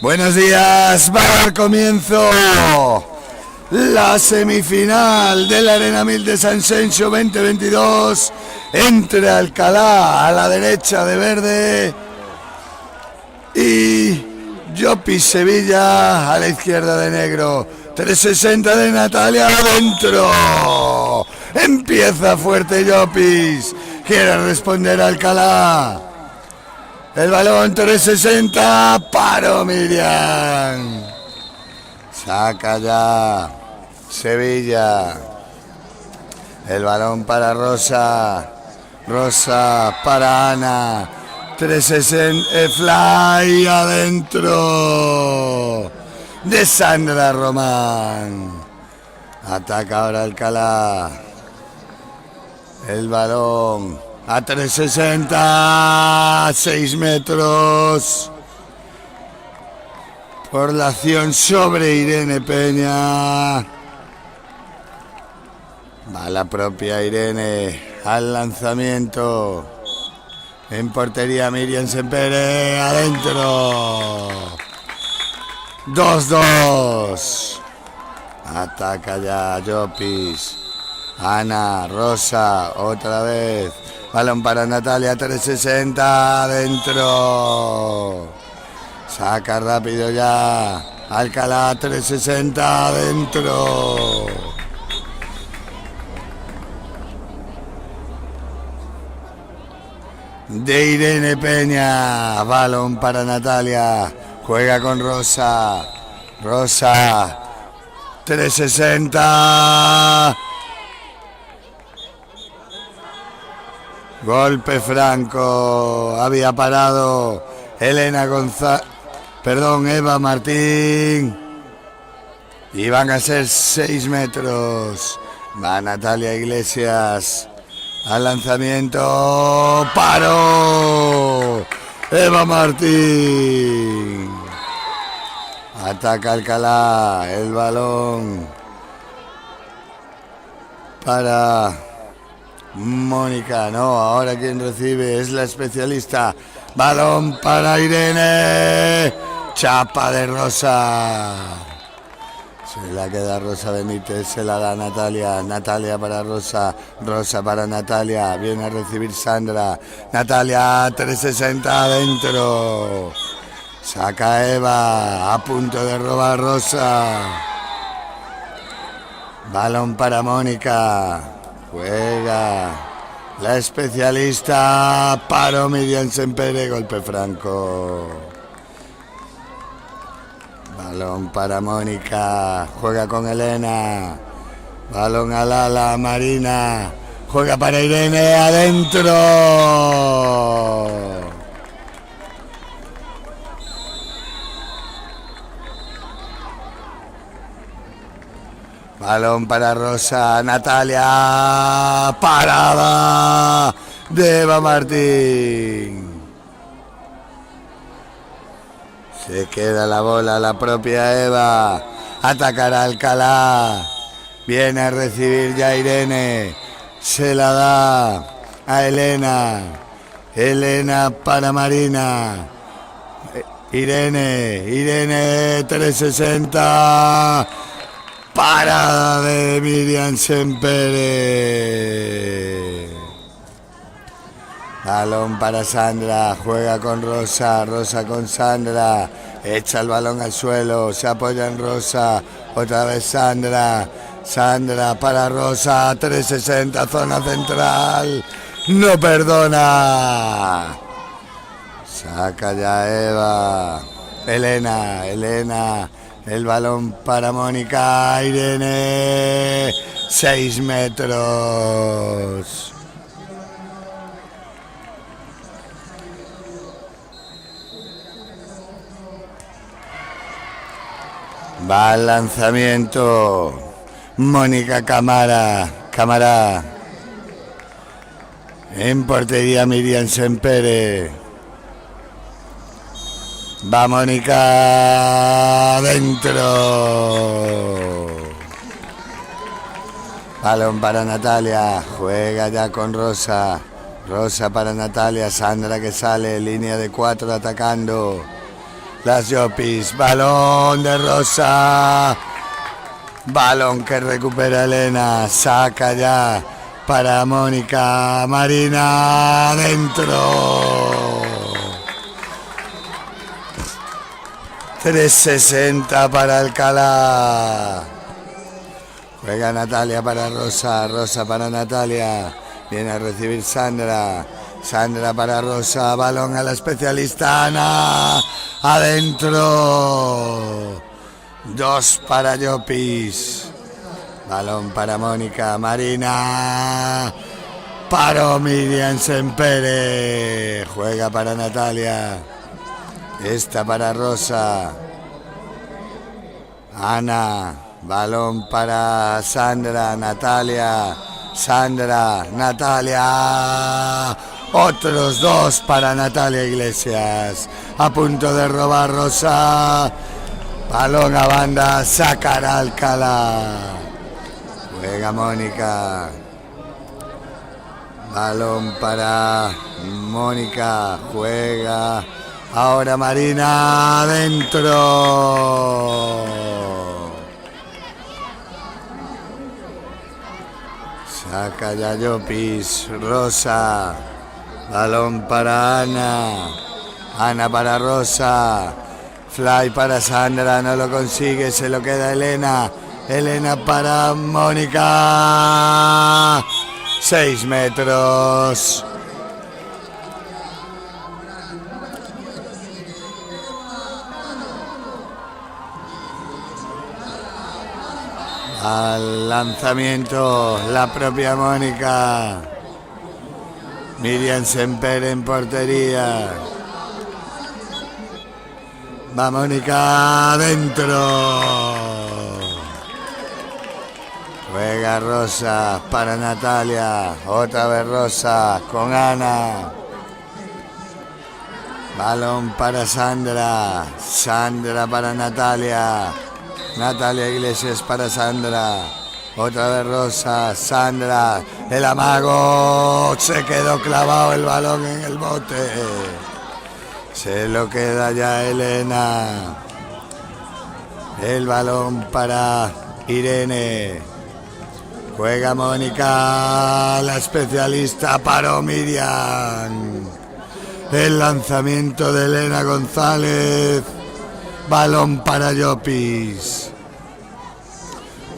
Buenos días, va a dar comienzo la semifinal de la Arena 1000 de San Sencho 2022 entre Alcalá a la derecha de verde y Llopis Sevilla a la izquierda de negro. 360 de Natalia adentro. Empieza fuerte Llopis. Quiere responder Alcalá. El balón 360, paro Miriam. Saca ya Sevilla. El balón para Rosa. Rosa para Ana. 360, fly adentro de Sandra Román. Ataca ahora Alcalá. El balón a 360, 6 metros. Por la acción sobre Irene Peña. Va la propia Irene al lanzamiento. En portería Miriam Sempere, adentro. 2-2. Ataca ya Llopis. Ana, Rosa, otra vez. Balón para Natalia, 360, adentro. Saca rápido ya. Alcalá, 360, adentro. De Irene Peña. Balón para Natalia. Juega con Rosa. Rosa. 360. Golpe franco. Había parado Eva Martín. Y van a ser 6 metros. Va Natalia Iglesias. Al lanzamiento. ¡Paro! Eva Martín. Ataca Alcalá. El balón para Mónica. No, ahora quien recibe es la especialista. Balón para Irene. Chapa de Rosa. Se la queda Rosa Benítez, se la da Natalia. Natalia para Rosa. Rosa para Natalia. Viene a recibir Sandra. Natalia, 360 adentro. Saca Eva. A punto de robar Rosa. Balón para Mónica. Juega la especialista. Paro Miriam Sempere. Golpe franco. Balón para Mónica. Juega con Elena. Balón al ala. Marina. Juega para Irene. Adentro. Balón para Rosa. Natalia. Parada de Eva Martín. Se queda la bola la propia Eva. Atacará Alcalá. Viene a recibir ya Irene. Se la da a Elena. Elena para Marina. Irene 360. Parada de Miriam Sempere. Balón para Sandra. Juega con Rosa. Rosa con Sandra. Echa el balón al suelo. Se apoya en Rosa. Otra vez Sandra. Sandra para Rosa. 360. Zona central. No perdona. Saca ya Eva. Elena. El balón para Mónica. Irene. 6 metros. Va al lanzamiento. Mónica Cámara. En portería Miriam Sempere. Va Mónica dentro. Balón para Natalia. Juega ya con Rosa. Rosa para Natalia. Sandra que sale. Línea de 4 atacando. las Yopis. Balón de Rosa. Balón que recupera Elena. Saca ya para Mónica Marina. Dentro. 360 para Alcalá. Juega Natalia para Rosa. Rosa para Natalia. Viene a recibir Sandra. Sandra para Rosa. Balón a la especialista Ana. Adentro. 2 para Llopis. Balón para Mónica Marina. Paró Miriam Sempere. Juega para Natalia. Esta para Rosa. Ana. Balón para Sandra. Natalia. Sandra. Natalia. Otros 2 para Natalia Iglesias. A punto de robar Rosa. Balón a banda. Sacará Alcalá. Juega Mónica. Balón para Mónica. Juega. Ahora Marina. Dentro. Saca ya Llopis. Rosa. Balón para Ana. Ana para Rosa. Fly para Sandra. No lo consigue. Se lo queda Elena. Elena para Mónica. 6 metros. Al lanzamiento la propia Mónica. Miriam Sempere en portería. Va Mónica adentro. Juega Rosa para Natalia. Otra vez Rosa con Ana. Balón para Sandra. Sandra para Natalia. Natalia Iglesias para Sandra. Otra vez Rosa. Sandra. El amago. Se quedó clavado el balón en el bote. Se lo queda ya Elena. El balón para Irene. Juega Mónica. La especialista paró Miriam. El lanzamiento de Elena González. Balón para Llopis.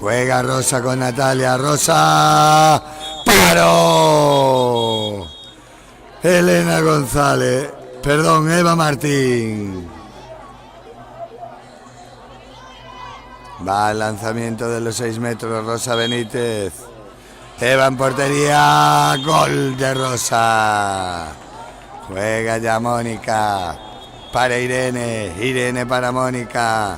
Juega Rosa con Natalia. Rosa. Paró. Elena González. Perdón, Eva Martín. Va al lanzamiento de los 6 metros. Rosa Benítez. Eva en portería. Gol de Rosa. Juega ya Mónica. Para Irene. Irene para Mónica.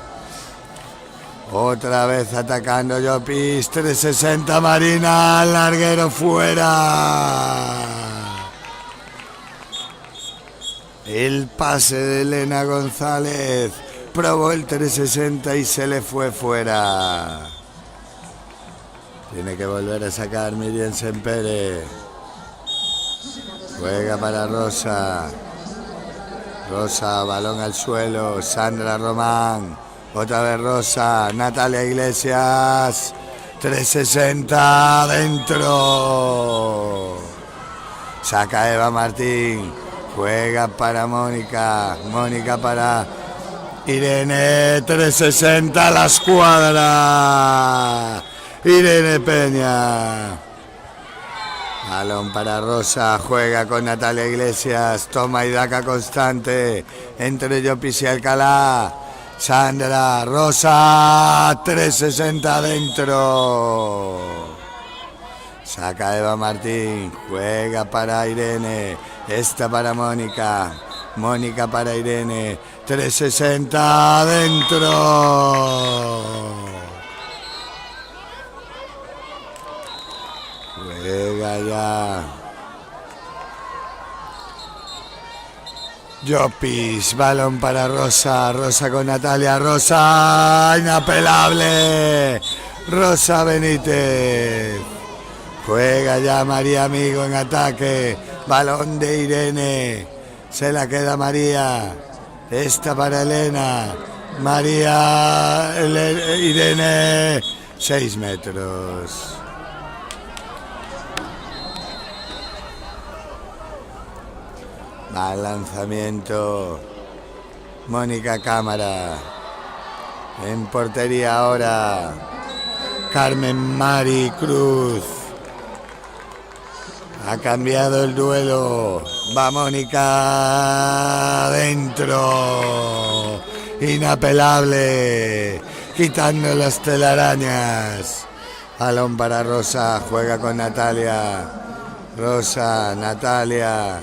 Otra vez atacando Llopis. 360 Marina. Larguero fuera. El pase de Elena González. Probó el 360 y se le fue fuera. Tiene que volver a sacar Miriam Sempere. Juega para Rosa. Rosa, balón al suelo. Sandra Román. Otra vez Rosa. Natalia Iglesias. 360 dentro. Saca Eva Martín. Juega para Mónica. Mónica para Irene. 360 la escuadra. Irene Peña. Balón para Rosa. Juega con Natalia Iglesias. Toma y daca constante entre Llopis y Alcalá. Sandra. Rosa. 360 dentro. Saca Eva Martín. Juega para Irene. Esta para Mónica. Mónica para Irene. 360 dentro. Juega ya. Llopis. Balón para Rosa. Rosa con Natalia. Rosa. Inapelable. Rosa Benítez. Juega ya María Amigo en ataque. Balón de Irene. Se la queda María. esta para Elena, María, Irene, 6 metros. Al lanzamiento, Mónica Cámara. En portería ahora, Carmen Mari Cruz. Ha cambiado el duelo. Va Mónica dentro. Inapelable. Quitando las telarañas. Balón para Rosa. Juega con Natalia. Rosa, Natalia.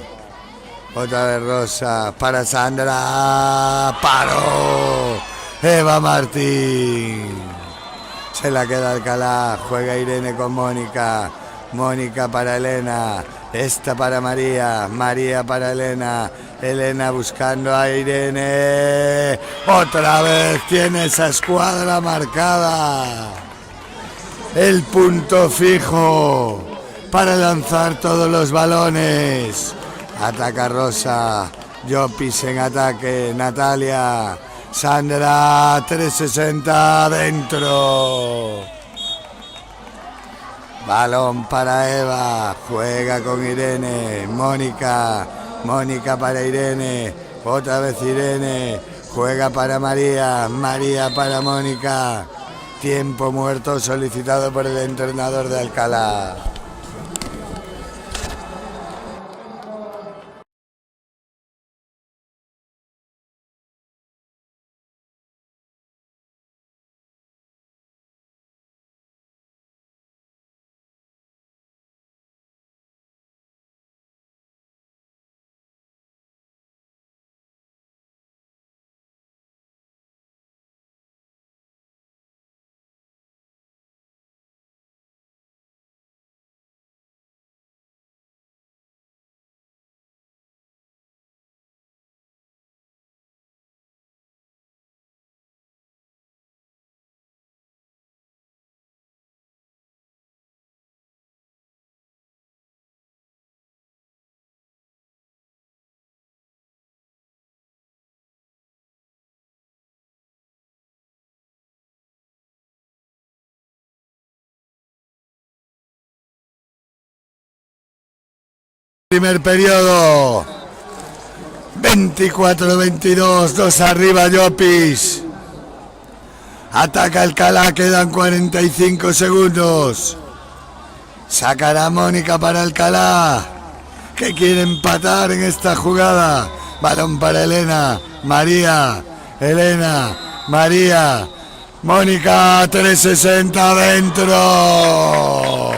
Otra vez Rosa. Para Sandra. Paró. Eva Martín. Se la queda Alcalá. Juega Irene con Mónica. Mónica para Elena, esta para María, María para Elena, Elena buscando a Irene, otra vez tiene esa escuadra marcada, el punto fijo para lanzar todos los balones, ataca Rosa, Llopis en ataque, Natalia, Sandra, 360 dentro. Balón para Eva, juega con Irene, Mónica, Mónica para Irene, otra vez Irene, juega para María, María para Mónica, tiempo muerto solicitado por el entrenador de Alcalá. Primer periodo, 24-22, 2 arriba Llopis. Ataca Alcalá, quedan 45 segundos. Sacará Mónica para Alcalá, que quiere empatar en esta jugada. Balón para Elena, María, Elena, María, Mónica, 360 dentro.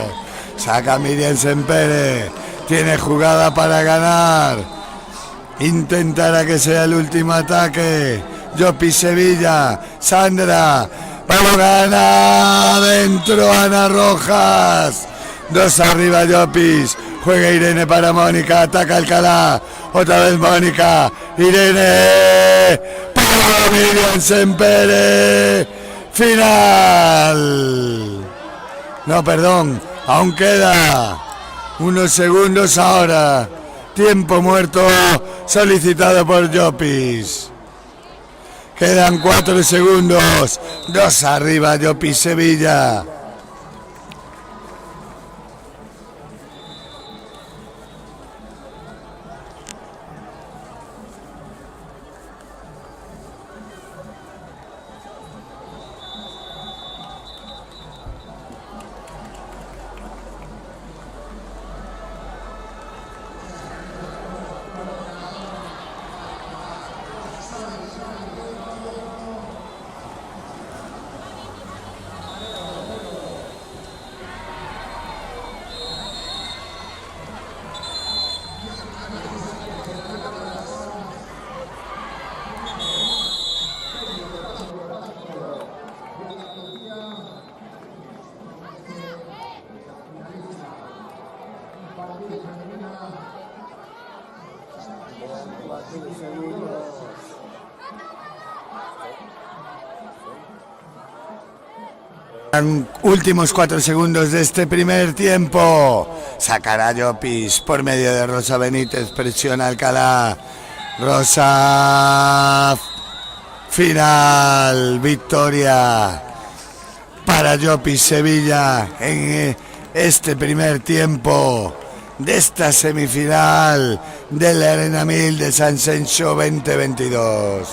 Saca Miriam Sempere. Tiene jugada para ganar. Intentará que sea el último ataque. Llopis Sevilla. Sandra. Vamos, gana. Dentro Ana Rojas. 2 arriba Llopis. Juega Irene para Mónica. Ataca Alcalá. Otra vez Mónica. Irene. Para Miriam Sempere. Final. No, perdón. Aún queda unos segundos ahora. Tiempo muerto solicitado por Llopis. Quedan 4 segundos. 2 arriba Llopis Sevilla. Últimos 4 segundos de este primer tiempo. Sacará Llopis por medio de Rosa Benítez. Presiona Alcalá. Rosa. Final, victoria para Llopis Sevilla en este primer tiempo de esta semifinal del Arena 1000 de San Senso 2022.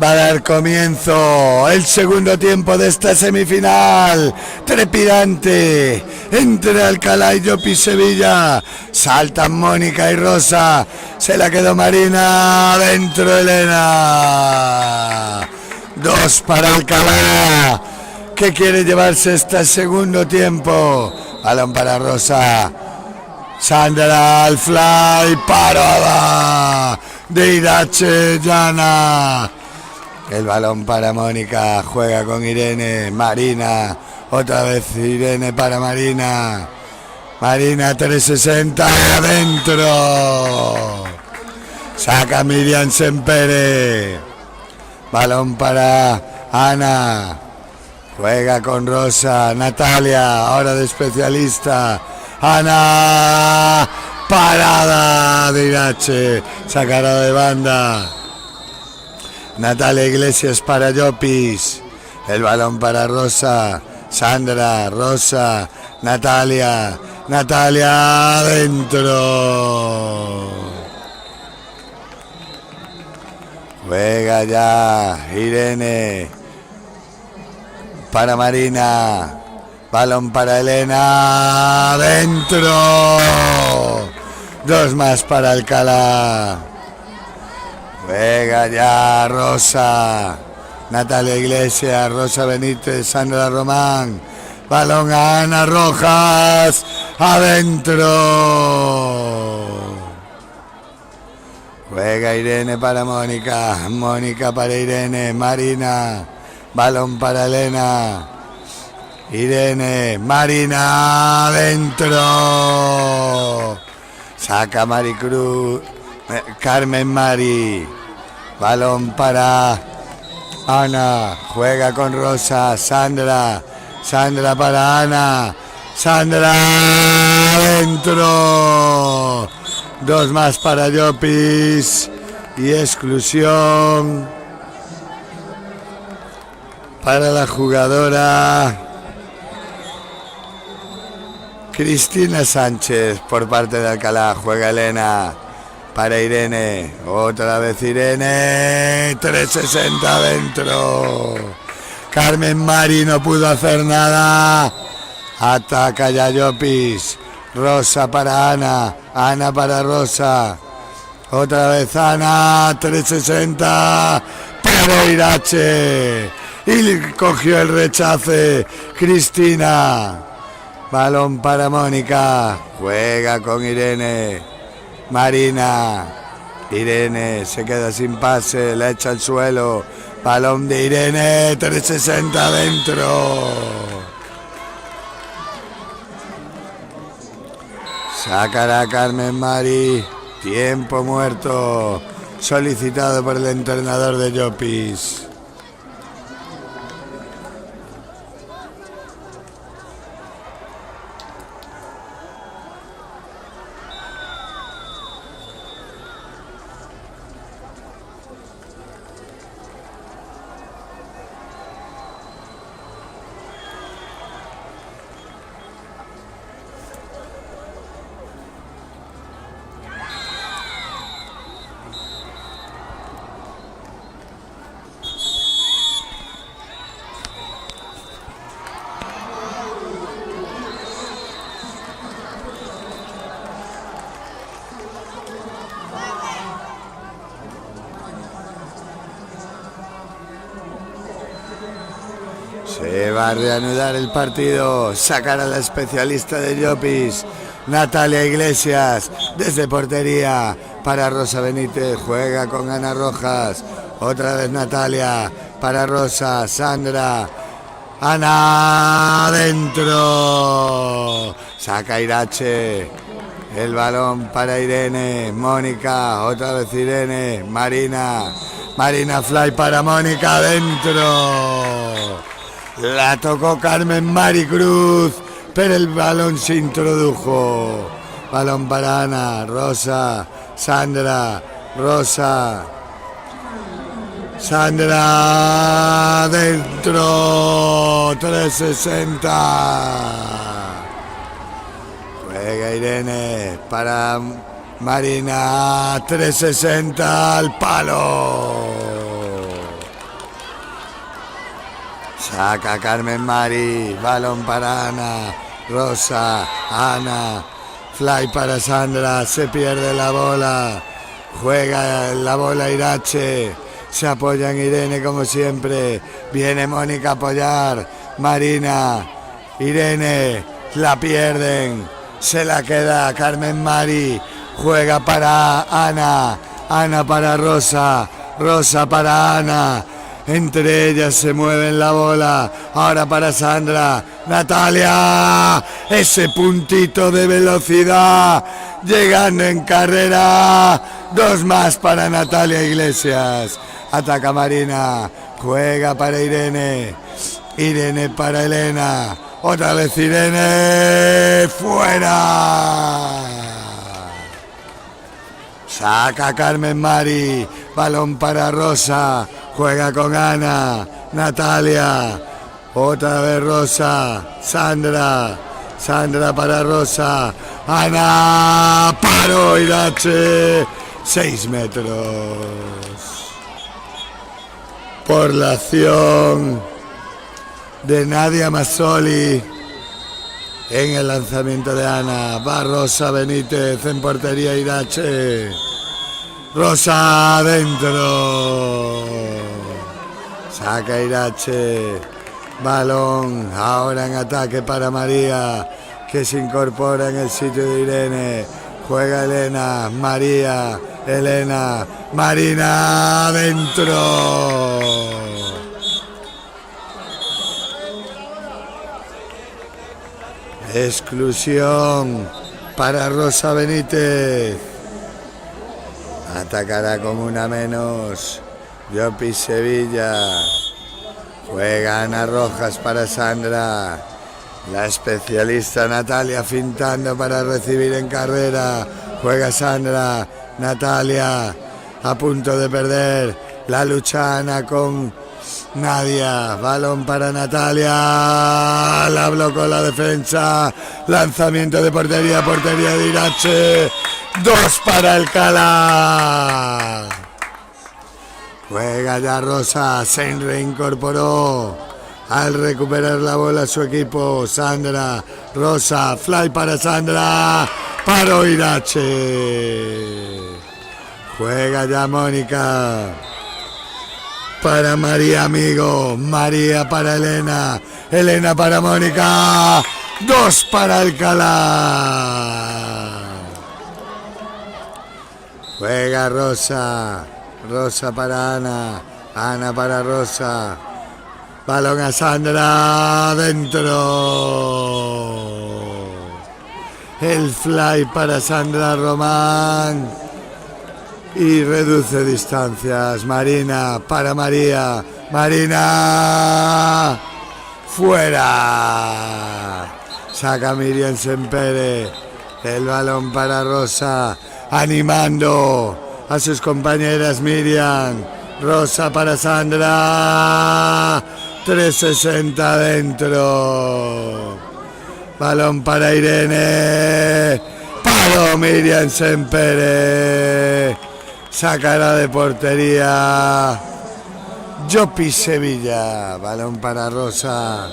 Va a dar comienzo el segundo tiempo de esta semifinal trepidante entre Alcalá y Llopis Sevilla. Saltan Mónica y Rosa, se la quedó Marina, dentro Elena. 2 para Alcalá, que quiere llevarse este segundo tiempo. Balón para Rosa, Sandra al fly, parada de Irache Llana. El balón para Mónica, juega con Irene, Marina, otra vez Irene para Marina. Marina 360, adentro. Saca Miriam Sempere. Balón para Ana. Juega con Rosa, Natalia, ahora de especialista. Ana, parada de Irache, sacará de banda. Natalia Iglesias para Llopis, el balón para Rosa, Sandra, Rosa, Natalia, Natalia adentro. Juega ya Irene para Marina, balón para Elena, adentro. 2 más para Alcalá. Juega ya Rosa, Natalia Iglesias, Rosa Benítez, Sandra Román. Balón a Ana Rojas, adentro. Juega Irene para Mónica, Mónica para Irene, Marina. Balón para Elena. Irene, Marina, adentro. Saca Maricruz. Carmen Mari, balón para Ana, juega con Rosa, Sandra, Sandra para Ana, Sandra adentro. 2 más para Llopis y exclusión para la jugadora Cristina Sánchez por parte de Alcalá. Juega Elena para Irene, otra vez Irene, 360 adentro. Carmen Mari no pudo hacer nada. Ataca ya Llopis. Rosa para Ana, Ana para Rosa. Otra vez Ana, 360 para Irache. Y cogió el rechace Cristina. Balón para Mónica. Juega con Irene. Marina, Irene se queda sin pase, la echa al suelo. Balón de Irene, 360 adentro. Sacará Carmen Mari. Tiempo muerto solicitado por el entrenador de Llopis. Se va a reanudar el partido. Sacar a la especialista de Llopis, Natalia Iglesias, desde portería para Rosa Benítez. Juega con Ana Rojas. Otra vez Natalia para Rosa. Sandra. Ana adentro. Saca Irache. El balón para Irene. Mónica. Otra vez Irene. Marina. Marina Fly para Mónica adentro. La tocó Carmen Maricruz, pero el balón se introdujo. Balón para Ana, Rosa, Sandra, Rosa. Sandra dentro, 360. Juega Irene para Marina, 360 al palo. Saca Carmen Mari, balón para Ana, Rosa, Ana, fly para Sandra, se pierde la bola, juega la bola Irache, se apoya en Irene como siempre, viene Mónica a apoyar, Marina, Irene, la pierden, se la queda Carmen Mari, juega para Ana, Ana para Rosa, Rosa para Ana. Entre ellas se mueven la bola. Ahora para Sandra. Natalia. Ese puntito de velocidad. Llegando en carrera. Dos más para Natalia Iglesias. Ataca Marina. Juega para Irene. Irene para Elena. Otra vez Irene. ¡Fuera! Saca Carmen Mari. Balón para Rosa. Juega con Ana, Natalia, otra vez Rosa, Sandra, Sandra para Rosa, Ana, paro Irache, 6 metros. Por la acción de Nadia Massoli en el lanzamiento de Ana, va Rosa Benítez en portería Irache. Rosa adentro. Saca Irache. Balón. Ahora en ataque para María, que se incorpora en el sitio de Irene. Juega Elena. María. Elena. Marina adentro. Exclusión para Rosa Benítez. Atacará con una menos. Llopis Sevilla. Juega Ana Rojas para Sandra. La especialista Natalia fintando para recibir en carrera. Juega Sandra. Natalia a punto de perder. La lucha Ana con Nadia. Balón para Natalia. La blocó la defensa. Lanzamiento de portería. Portería de Irache. 2 para Alcalá. Juega ya Rosa. Se reincorporó al recuperar la bola su equipo. Sandra. Rosa. Fly para Sandra. Paró Irache. Juega ya Mónica. Para María Amigo. María para Elena. Elena para Mónica. 2 para Alcalá. Juega Rosa. Rosa para Ana. Ana para Rosa. Balón a Sandra. Dentro. El fly para Sandra Román. Y reduce distancias. Marina para María. Marina. Fuera. Saca Miriam Sempere. El balón para Rosa. Animando a sus compañeras. Miriam. Rosa para Sandra. 360 dentro. Balón para Irene. Paró Miriam Sempere. Sacará de portería Llopis Sevilla. Balón para Rosa.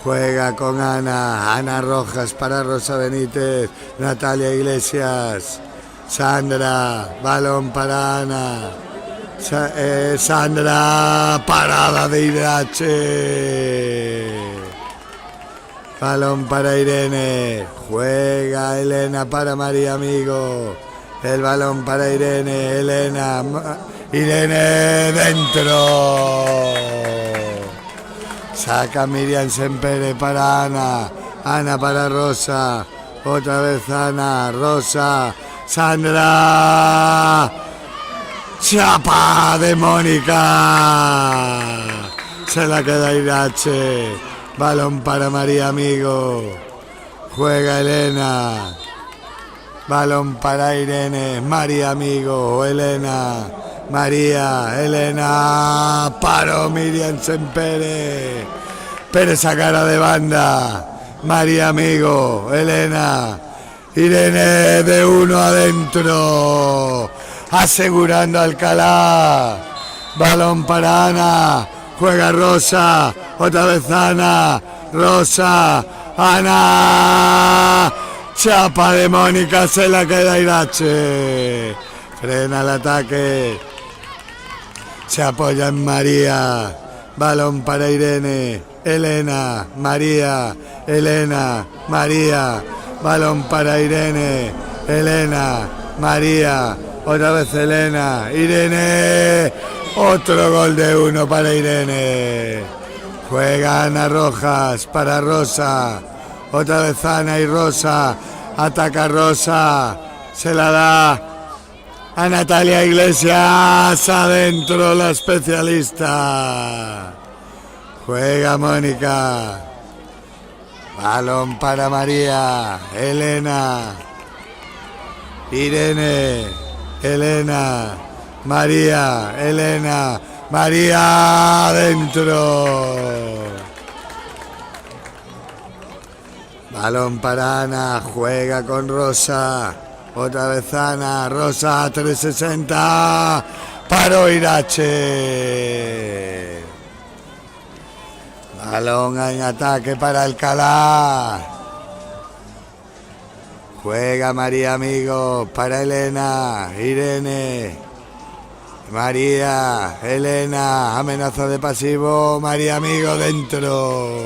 Juega con Ana. Ana Rojas para Rosa Benítez. Natalia Iglesias. Sandra. Balón para Ana. Sandra, parada de Irache. Balón para Irene. Juega Elena para María Amigo. El balón para Irene. Irene dentro. Saca Miriam Sempere para Ana. Ana para Rosa. Otra vez Ana. Rosa. Sandra. Chapa de Mónica. Se la queda Irache. Balón para María Amigo. Juega Elena. Balón para Irene. María Amigo. Elena. María. Elena. Paró Miriam Sempere. Pérez a cara de banda. María Amigo. Elena. Irene de uno adentro. Asegurando Alcalá. Balón para Ana. Juega Rosa. Otra vez Ana. Rosa. Ana. Chapa de Mónica. Se la queda Irache. Frena el ataque. Se apoya en María. Balón para Irene. Elena. María. Elena. María. Balón para Irene. Elena. María. Otra vez Elena. Irene. Otro gol de uno para Irene. Juega Ana Rojas para Rosa. Otra vez Ana y Rosa. Ataca Rosa. Se la da a Natalia Iglesias. Adentro la especialista. Juega Mónica. Balón para María. Elena. Irene. Elena, María, Elena, María adentro. Balón para Ana, juega con Rosa. Otra vez Ana, Rosa 360. Paró Irache. Balón en ataque para Alcalá. Juega María Amigo para Elena, Irene, María, Elena, amenaza de pasivo, María Amigo dentro.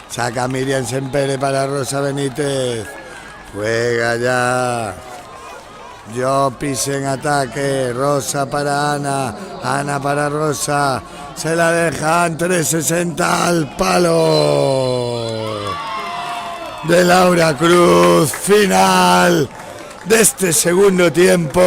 Saca Miriam Sempere para Rosa Benítez. Juega ya. Llopis en ataque, Rosa para Ana, Ana para Rosa. Se la dejan 360 al palo de Laura Cruz. Final de este segundo tiempo.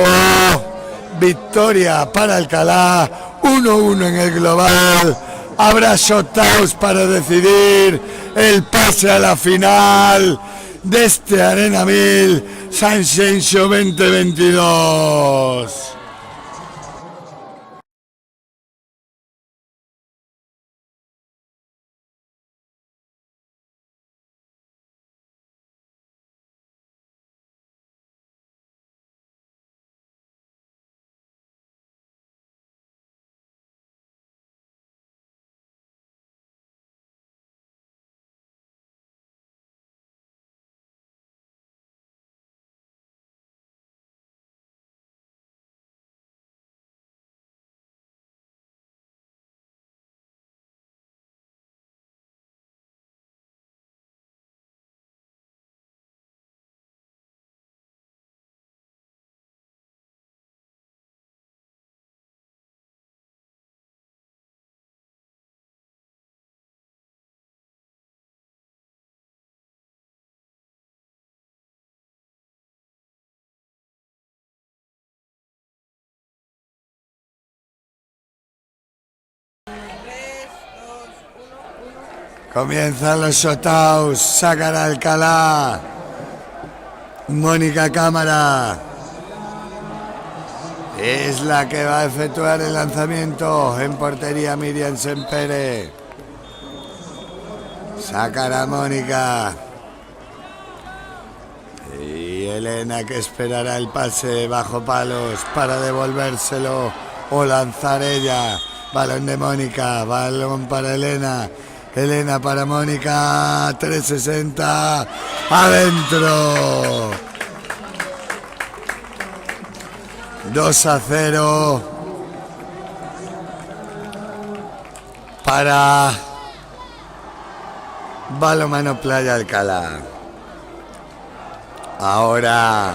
Victoria para Alcalá. 1-1 en el global. Habrá shootouts para decidir el pase a la final de este Arena 1000 San Xenxo 2022. Comienzan los shootouts. Sacará Alcalá. Mónica Cámara es la que va a efectuar el lanzamiento. En portería Miriam Sempere. Sacará Mónica. Y Elena, que esperará el pase bajo palos para devolvérselo o lanzar ella. Balón de Mónica. Balón para Elena. Elena para Mónica, 360, adentro. 2-0 para Balonmano Playa Alcalá. Ahora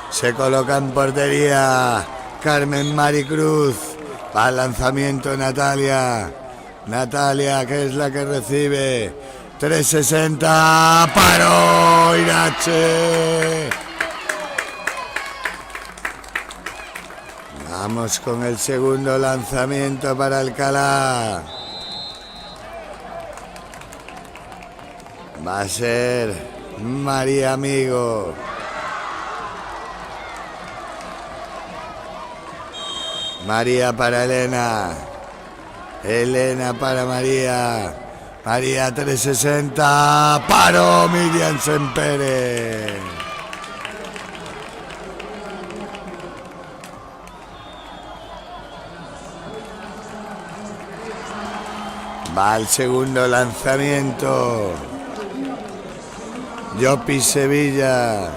se coloca en portería Carmen Maricruz. Va al lanzamiento Natalia. Natalia, que es la que recibe. 360. Paró Irache. Vamos con el segundo lanzamiento para Alcalá. Va a ser María Amigo. María para Elena. Elena para María. María 360. Paró Miriam Sempere. Va al segundo lanzamiento. Yopi Sevilla.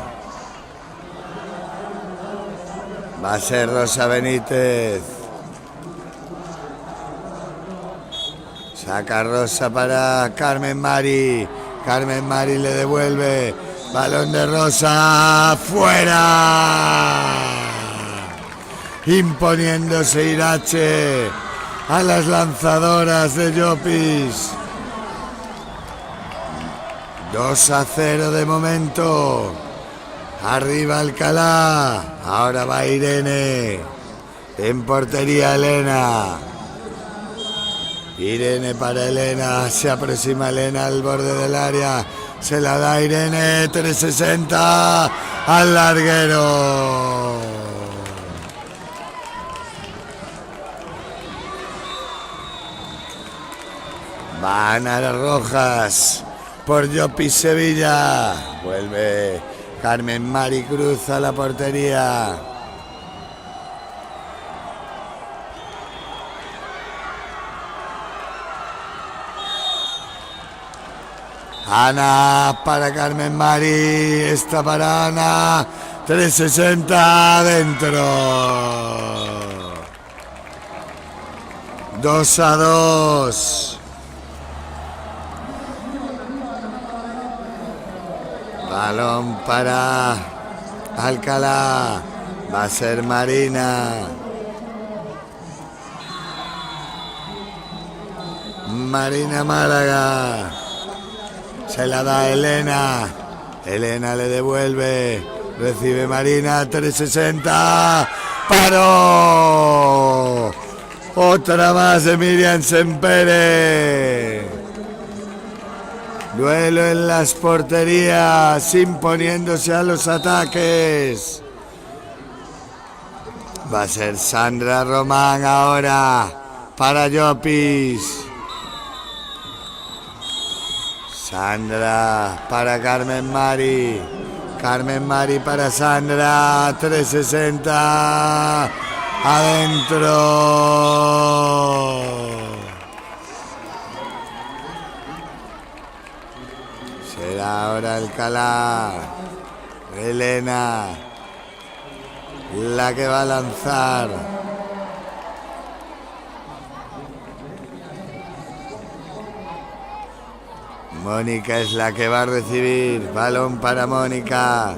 Va a ser Rosa Benítez. Saca Rosa para Carmen Mari. Carmen Mari le devuelve. Balón de Rosa. ¡Fuera! Imponiéndose Irache a las lanzadoras de Llopis. 2-0 de momento. Arriba Alcalá. Ahora va Irene. En portería Elena. Irene para Elena. Se aproxima Elena al borde del área. Se la da Irene. 360 al larguero. Van a las rojas por Llopis Sevilla. Vuelve Carmen Maricruz a la portería. Ana para Carmen Mari. Esta para Ana. 360 adentro. 2-2. Balón para Alcalá. Va a ser Marina. Marina Málaga. Se la da Elena. Elena le devuelve. Recibe Marina. 360. ¡Paró! Otra más de Miriam Sempere. Duelo en las porterías, imponiéndose a los ataques. Va a ser Sandra Román ahora para Llopis. Sandra para Carmen Mari. Carmen Mari para Sandra. 360. Adentro. Será ahora Alcalá. Elena. La que va a lanzar. Mónica es la que va a recibir. Balón para Mónica.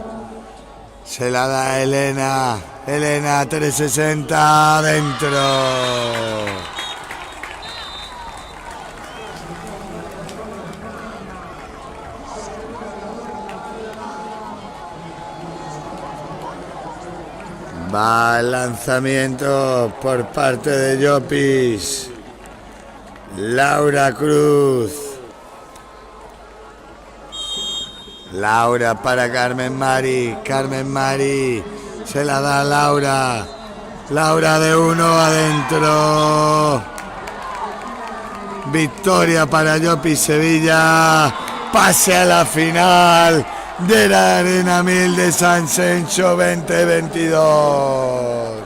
Se la da a Elena. Elena 360 adentro. Va el lanzamiento por parte de Llopis. Laura Cruz. Laura para Carmen Mari. Carmen Mari se la da a Laura. Laura de 1 adentro. Victoria para Llopis Sevilla. Pase a la final de la Arena 1000 de San Sencho 2022.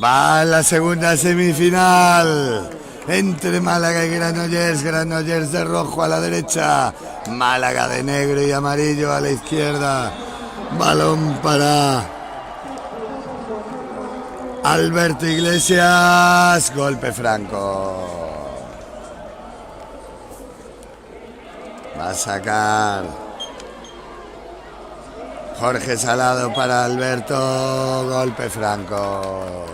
Va la segunda semifinal entre Málaga y Granollers. Granollers de rojo a la derecha, Málaga de negro y amarillo a la izquierda. Balón para Alberto Iglesias. Golpe franco. Va a sacar Jorge Salado para Alberto. Golpe franco.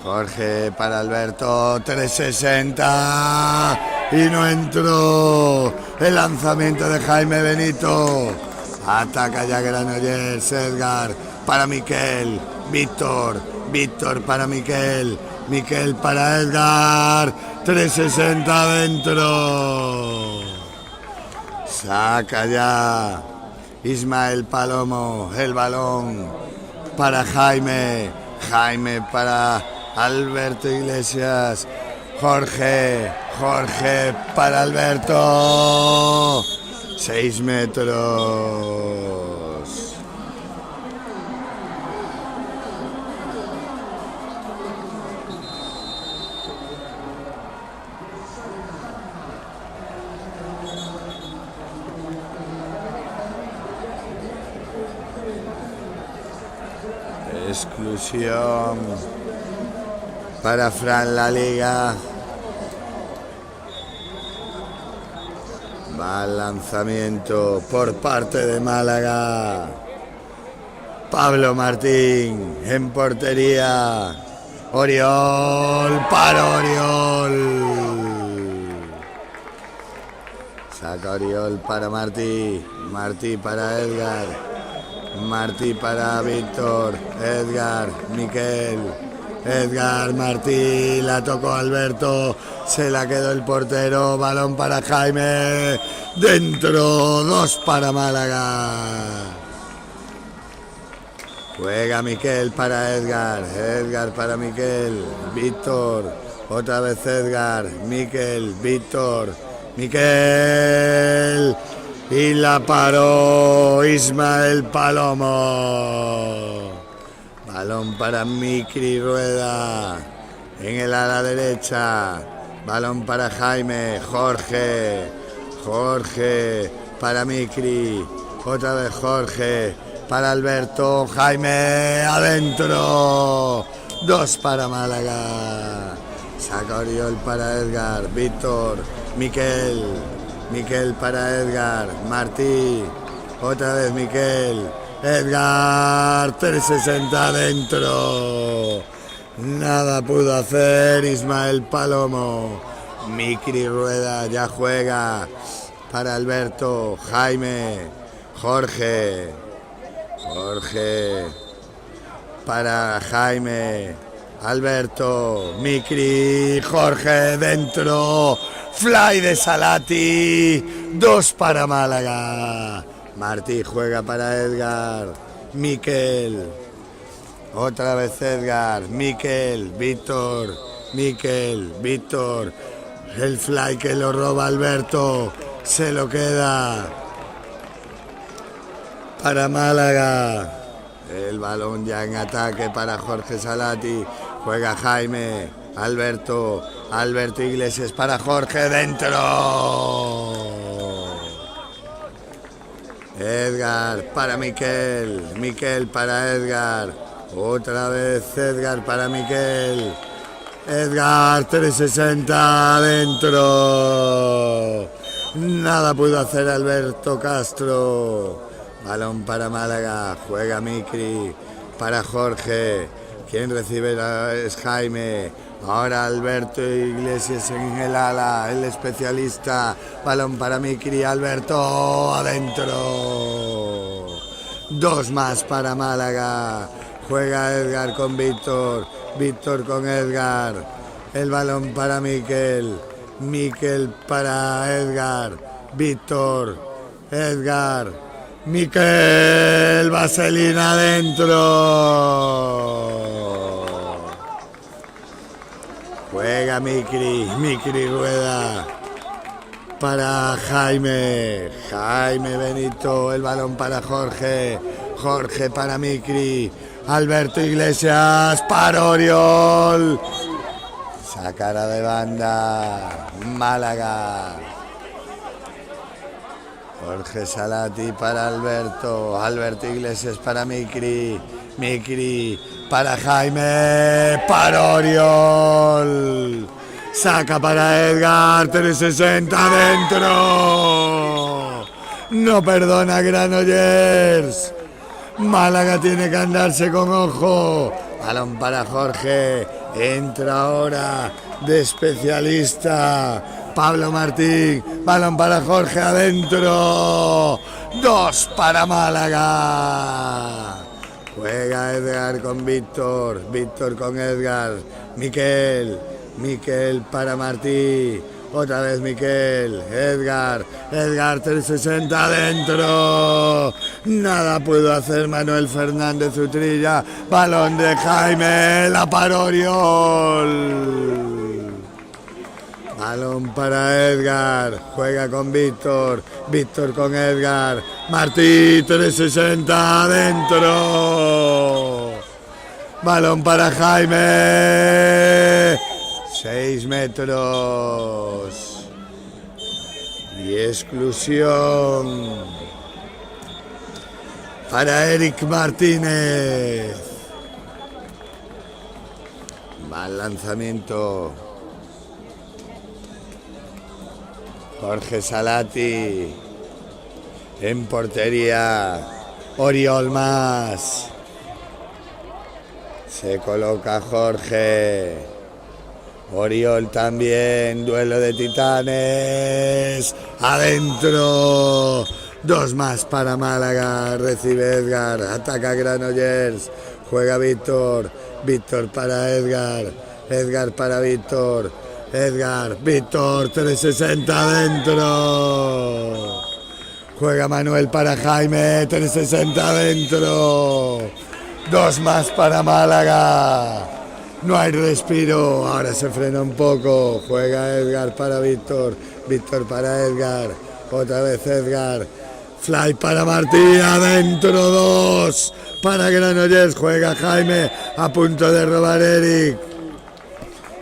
Jorge para Alberto. 360. Y no entró. El lanzamiento de Jaime Benito. Ataca ya Granollers. Edgar para Miquel. Víctor para Miquel. Miquel para Edgar. 360 adentro. Saca ya Ismael Palomo el balón para Jaime. Jaime para Alberto Iglesias. Jorge para Alberto. 6 metros. Exclusión para Fran La Liga. Va al lanzamiento por parte de Málaga. Pablo Martín en portería. Oriol para Oriol. Saca Oriol para Martí. Martí para Edgar. Martí para Víctor. Edgar, Miquel. Edgar, Martí, la tocó Alberto. Se la quedó el portero. Balón para Jaime. Dentro, 2 para Málaga. Juega Miquel para Edgar. Edgar para Miquel. Víctor. Otra vez Edgar. Miquel. Víctor. Miquel. Y la paró Ismael Palomo. Balón para Micri Rueda. En el ala derecha. Balón para Jaime. Jorge para Micri. Otra vez Jorge para Alberto. Jaime adentro. 2 para Málaga. Saca Oriol para Edgar. Víctor. Miquel para Edgar. Martí. Otra vez Miquel. Edgar. 360 adentro. Nada pudo hacer Ismael Palomo. Micri Rueda ya juega para Alberto. Jaime. Jorge para Jaime. Alberto. Micri. Jorge dentro. Fly de Salati. 2 para Málaga. Martí juega para Edgar. Miquel. Otra vez Edgar. Miquel. Víctor. El fly que lo roba Alberto. Se lo queda para Málaga. El balón ya en ataque para Jorge Salati. Juega Jaime. Alberto Iglesias para Jorge dentro. Edgar para Miquel para Edgar. Otra vez Edgar para Miquel. Edgar 360 adentro. Nada pudo hacer Alberto Castro. Balón para Málaga. Juega Micri para Jorge. Quien recibe es Jaime. Ahora Alberto Iglesias en el ala, el especialista. Balón para Micri, Alberto adentro. 2 más para Málaga. Juega Edgar con Víctor con Edgar. El balón para Miquel para Edgar. Víctor, Edgar, Miquel, Vaselina adentro. Juega Micri Rueda para Jaime Benito, el balón para Jorge Jorge para Micri. Alberto Iglesias para Oriol. Sacara de banda. Málaga. Jorge Salati para Alberto. Alberto Iglesias para Micri. Micri para Jaime. Para Oriol. Saca para Edgar. 360 dentro. No perdona Granollers. Málaga tiene que andarse con ojo. Balón para Jorge. Entra ahora de especialista Pablo Martín. Balón para Jorge adentro. 2 para Málaga. Juega Edgar con Víctor. Víctor con Edgar. Miquel para Martí. Otra vez Miquel, Edgar 360 adentro. Nada pudo hacer Manuel Fernández Utrilla. Balón de Jaime, la para Oriol. Balón para Edgar, juega con Víctor con Edgar. Martí, 360 adentro. Balón para Jaime. 6 metros. Y exclusión para Eric Martínez. Mal lanzamiento. Jorge Salati. En portería. Oriol más. Se coloca Jorge. Oriol también, duelo de titanes, adentro, 2 más para Málaga, recibe Edgar, ataca Granollers, juega Víctor para Edgar para Víctor, Víctor, 360 adentro, juega Manuel para Jaime, 360 adentro, 2 más para Málaga. No hay respiro, ahora se frena un poco, juega Edgar para Víctor para Edgar, otra vez Edgar, fly para Martí, adentro 2, para Granollers, juega Jaime, a punto de robar Eric,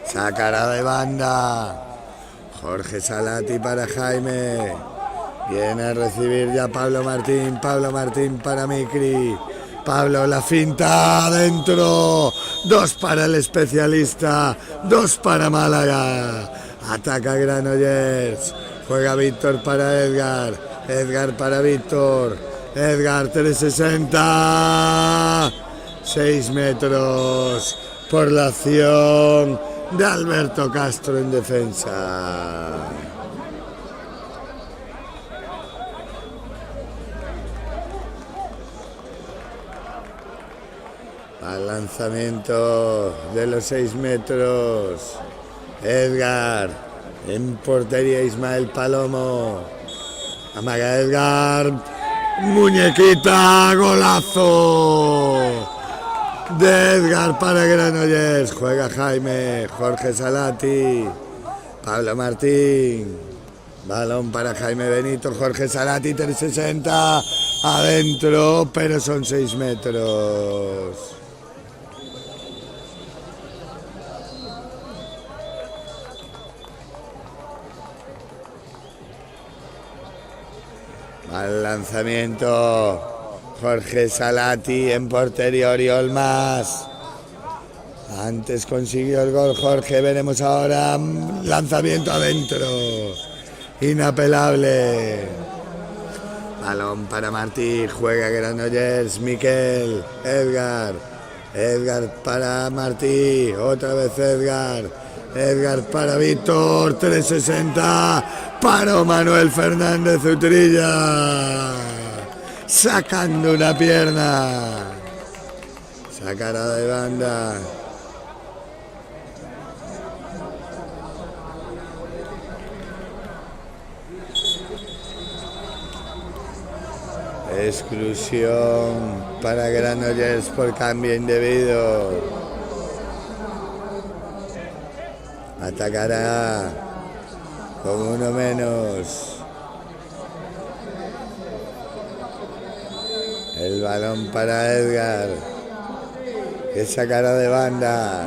sacará de banda, Jorge Salati para Jaime, viene a recibir ya Pablo Martín para Micri. Pablo, la finta adentro, 2 para el especialista, 2 para Málaga, ataca Granollers, juega Víctor para Edgar para Víctor, Edgar 360, 6 metros por la acción de Alberto Castro en defensa. Al lanzamiento de los 6 metros, Edgar, en portería Ismael Palomo, amaga Edgar, muñequita, golazo de Edgar para Granollers, juega Jaime, Jorge Salati, Pablo Martín, balón para Jaime Benito, Jorge Salati, 360, adentro, pero son 6 metros. Al lanzamiento, Jorge Salati en portería, Oriol más. Antes consiguió el gol Jorge, veremos ahora, lanzamiento adentro, inapelable. Balón para Martí, juega Granollers, Miquel, Edgar para Martí, otra vez Edgar para Víctor, 360, paró Manuel Fernández Utrilla, sacando una pierna, sacará de banda. Exclusión para Granollers por cambio indebido. Atacará con uno menos. El balón para Edgar, que sacará de banda.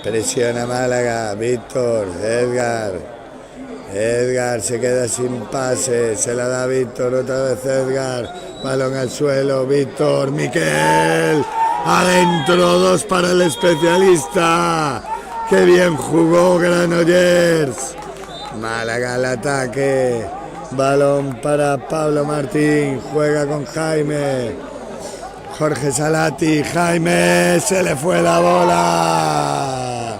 Presiona Málaga, Víctor, Edgar se queda sin pase, se la da Víctor, otra vez Edgar, balón al suelo, Víctor, Miquel, adentro, 2 para el especialista. ¡Qué bien jugó Granollers! Málaga al ataque. Balón para Pablo Martín. Juega con Jaime. Jorge Salati. Jaime. Se le fue la bola.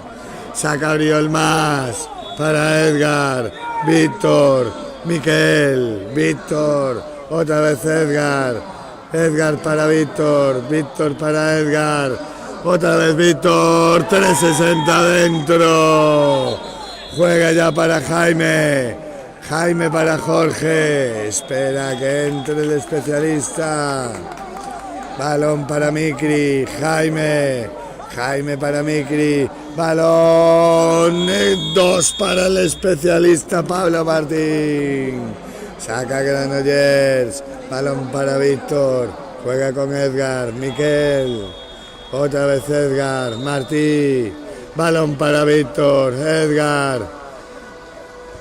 Saca Oriol más. Para Edgar. Víctor. Miquel. Víctor. Otra vez Edgar. Edgar para Víctor. Víctor para Edgar. Otra vez Víctor, 360 dentro. Juega ya para Jaime. Jaime para Jorge. Espera que entre el especialista. Balón para Micri. Jaime para Micri. Balón. 2 para el especialista Pablo Martín. Saca Granollers. Balón para Víctor. Juega con Edgar. Miquel. Otra vez Edgar, Martí, balón para Víctor, Edgar,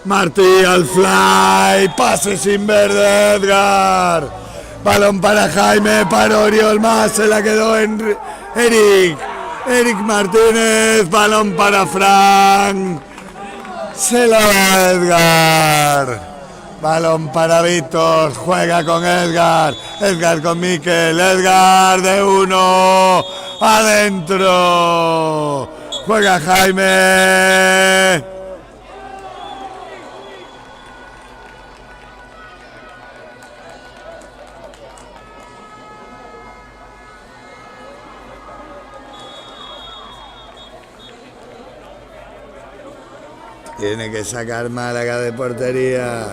Martí al fly, pase sin ver de Edgar, balón para Jaime, para Oriol más, se la quedó Eric Martínez, balón para Frank, se la da Edgar. Balón para Víctor, juega con Edgar con Miquel, Edgar de 1, adentro, juega Jaime. Tiene que sacar Málaga de portería.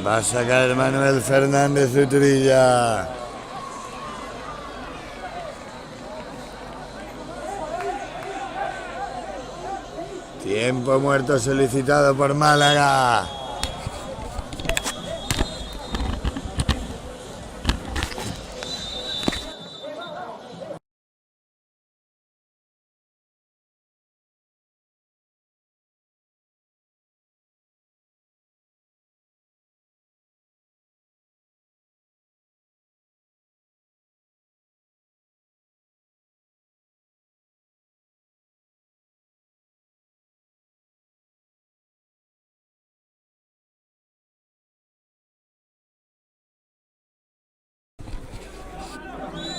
Va a sacar Manuel Fernández Utrilla. Tiempo muerto solicitado por Málaga.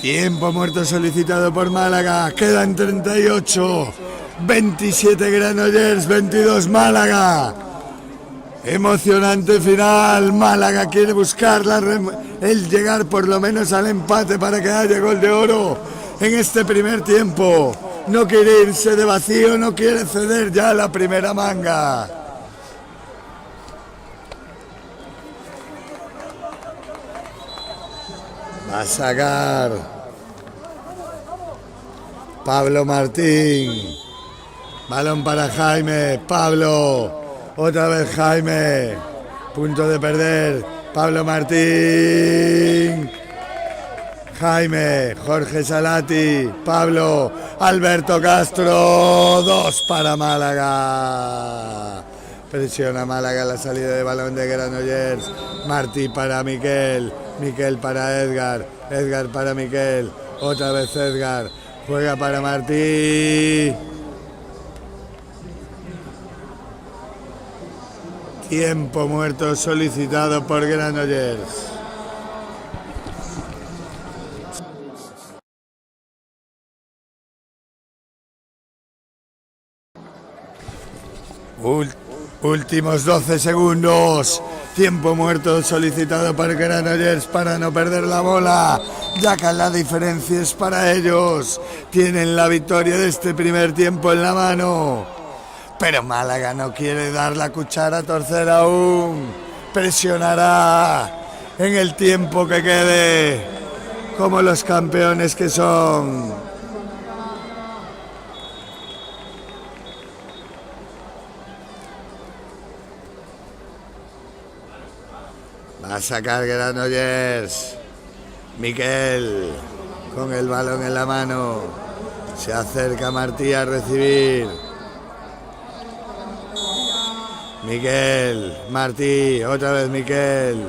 Tiempo muerto solicitado por Málaga. Quedan 38. 27 Granollers, 22 Málaga. Emocionante final. Málaga quiere buscar el llegar por lo menos al empate para que haya gol de oro en este primer tiempo. No quiere irse de vacío, no quiere ceder ya la primera manga. Va a sacar Pablo Martín. Balón para Jaime. Pablo. Otra vez Jaime. Punto de perder. Pablo Martín. Jaime. Jorge Salati. Pablo. Alberto Castro. 2 para Málaga. Presiona Málaga la salida de balón de Granollers. Martí para Miquel. Miquel para Edgar. Edgar para Miquel. Otra vez Edgar. Juega para Martí. Tiempo muerto solicitado por Granollers. Últimos 12 segundos. Tiempo muerto solicitado por Granollers para no perder la bola, ya que la diferencia es para ellos. Tienen la victoria de este primer tiempo en la mano. Pero Málaga no quiere dar la cuchara a torcer aún. Presionará en el tiempo que quede, como los campeones que son. Va a sacar Granollers. Miquel con el balón en la mano. Se acerca Martí a recibir. Miquel, Martí, otra vez Miquel.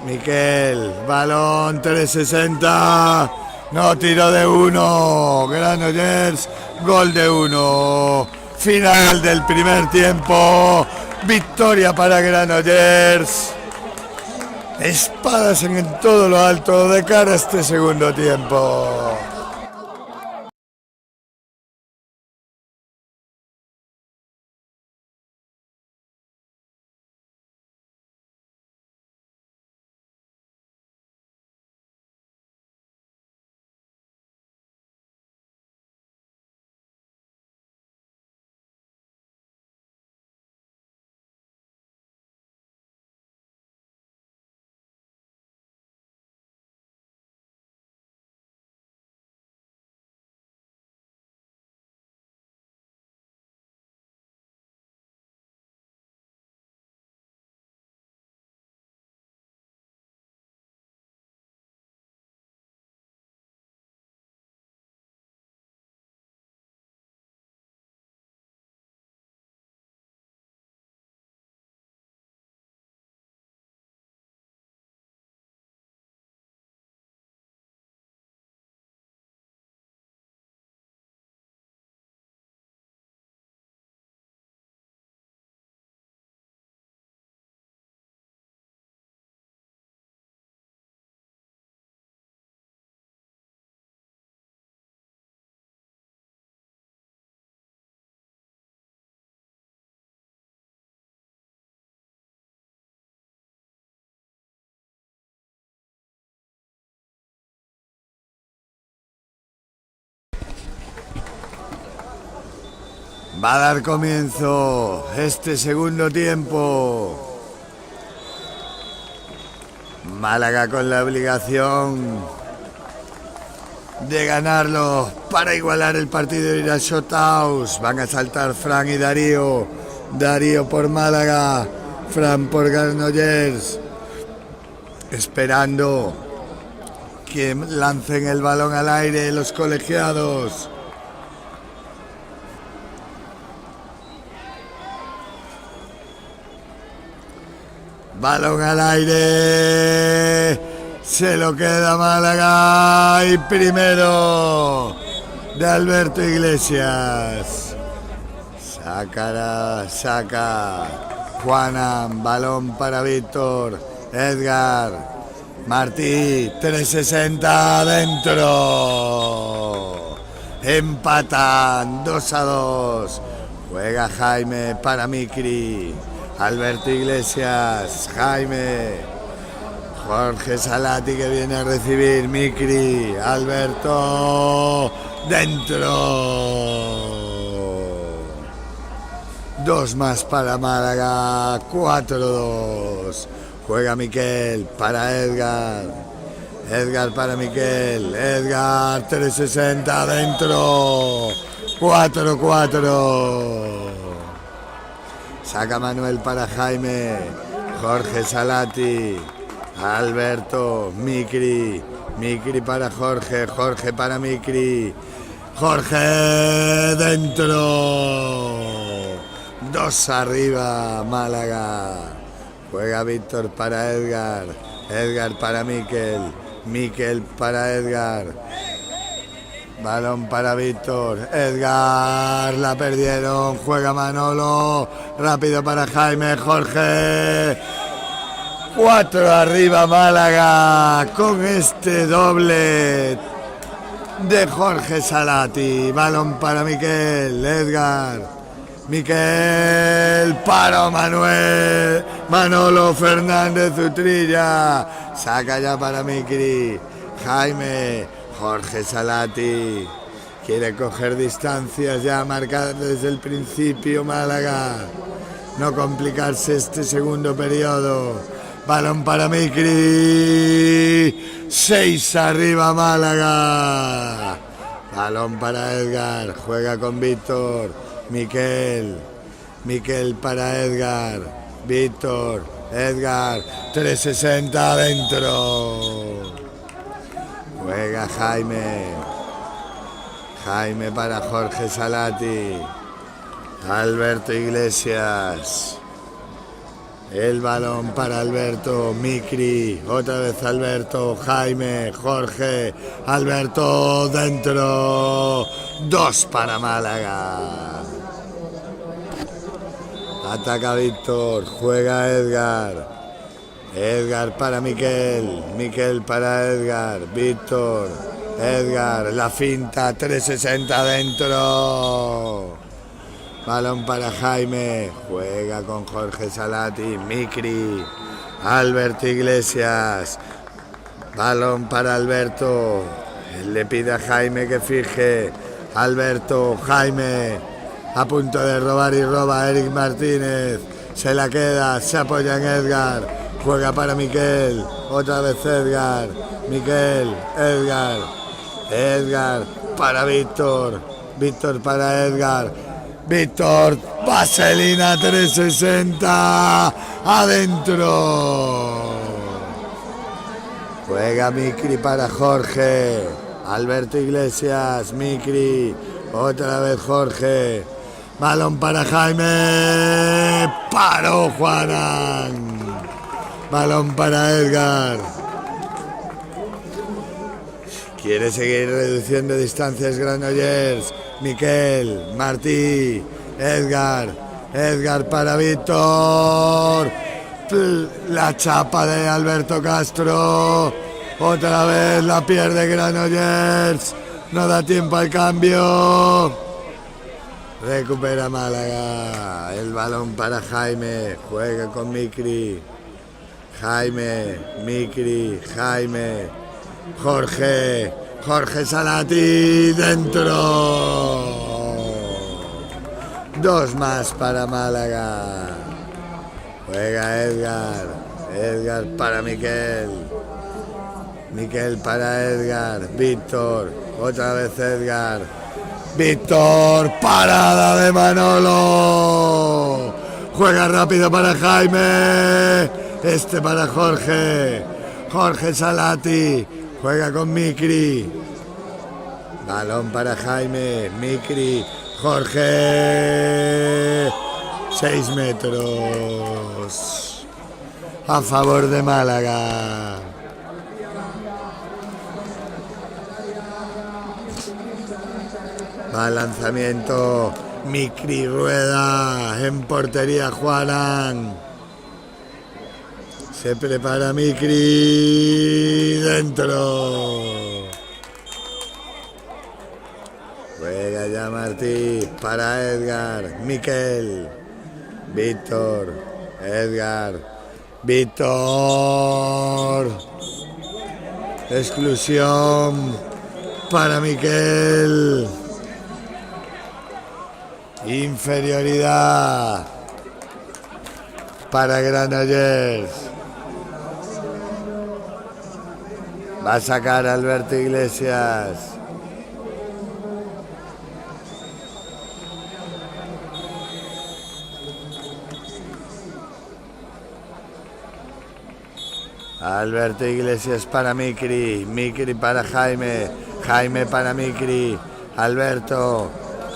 Miquel, balón 360. No, tiro de 1. Granollers, gol de 1. Final del primer tiempo. Victoria para Granollers. Espadas en todo lo alto de cara a este segundo tiempo. Va a dar comienzo este segundo tiempo. Málaga con la obligación de ganarlo para igualar el partido y ir a Shothouse. Van a saltar Fran y Darío. Darío por Málaga, Fran por Granollers. Esperando que lancen el balón al aire los colegiados. Balón al aire. Se lo queda Málaga. Y primero de Alberto Iglesias. Saca Juanan. Balón para Víctor. Edgar. Martí. 360 adentro. Empatan 2-2. Juega Jaime para Micri. Alberto Iglesias, Jaime, Jorge Salati que viene a recibir, Micri, Alberto, dentro. 2 más para Málaga, 4-2. Juega Miquel para Edgar. Edgar para Miquel. Edgar, 360 dentro. 4-4. Saca Manuel para Jaime. Jorge Salati. Alberto. Micri. Micri para Jorge. Jorge para Micri. Jorge dentro. 2 arriba Málaga. Juega Víctor para Edgar. Edgar para Miquel. Miquel para Edgar. Balón para Víctor. Edgar. La perdieron. Juega Manolo. Rápido para Jaime. Jorge. 4 arriba Málaga. Con este doble de Jorge Salati. Balón para Miquel. Edgar. Miquel. Para Manuel. Manolo Fernández Utrilla. Saca ya para Micri. Jaime. Jorge Salati quiere coger distancias ya marcadas desde el principio Málaga. No complicarse este segundo periodo. Balón para Micri. 6 arriba Málaga. Balón para Edgar. Juega con Víctor. Miquel. Miquel para Edgar. Víctor. Edgar, 360 adentro. Juega Jaime. Jaime para Jorge Salati. Alberto Iglesias. El balón para Alberto, Micri, otra vez Alberto, Jaime, Jorge, Alberto dentro, 2 para Málaga. Ataca Víctor, juega Edgar, Edgar para Miquel, Miquel para Edgar, Víctor, Edgar, la finta, 360 dentro. Balón para Jaime, juega con Jorge Salati, Micri, Alberto Iglesias, balón para Alberto, le pide a Jaime que fije, Alberto, Jaime, a punto de robar y roba Eric Martínez, se la queda, se apoya en Edgar, juega para Miquel, otra vez Edgar, Miquel, Edgar, Edgar para Víctor, Víctor para Edgar, Víctor, vaselina 360, adentro. Juega Micri para Jorge, Alberto Iglesias, Micri, otra vez Jorge, balón para Jaime, paró Juanan, balón para Edgar. Quiere seguir reduciendo distancias Granollers. Miquel, Martí, Edgar, Edgar para Víctor, la chapa de Alberto Castro, otra vez la pierde Granollers, no da tiempo al cambio, recupera Málaga, el balón para Jaime, juega con Micri, Jaime, Micri, Jaime, Jorge, Jorge Salati dentro. 2 más para Málaga. Juega Edgar. Edgar para Miquel. Miquel para Edgar. Víctor. Otra vez Edgar. Víctor. Parada de Manolo. Juega rápido para Jaime. Este para Jorge. Jorge Salati. Juega con Micri. Balón para Jaime. Micri. Jorge. 6 metros. A favor de Málaga. Va lanzamiento. Micri rueda. En portería Juanan. Se prepara Micri, dentro. Juega ya Martí para Edgar, Miquel, Víctor, Edgar, Víctor. Exclusión para Miquel. Inferioridad para Granollers. Va a sacar Alberto Iglesias. Alberto Iglesias para Micri. Micri para Jaime. Jaime para Micri. Alberto.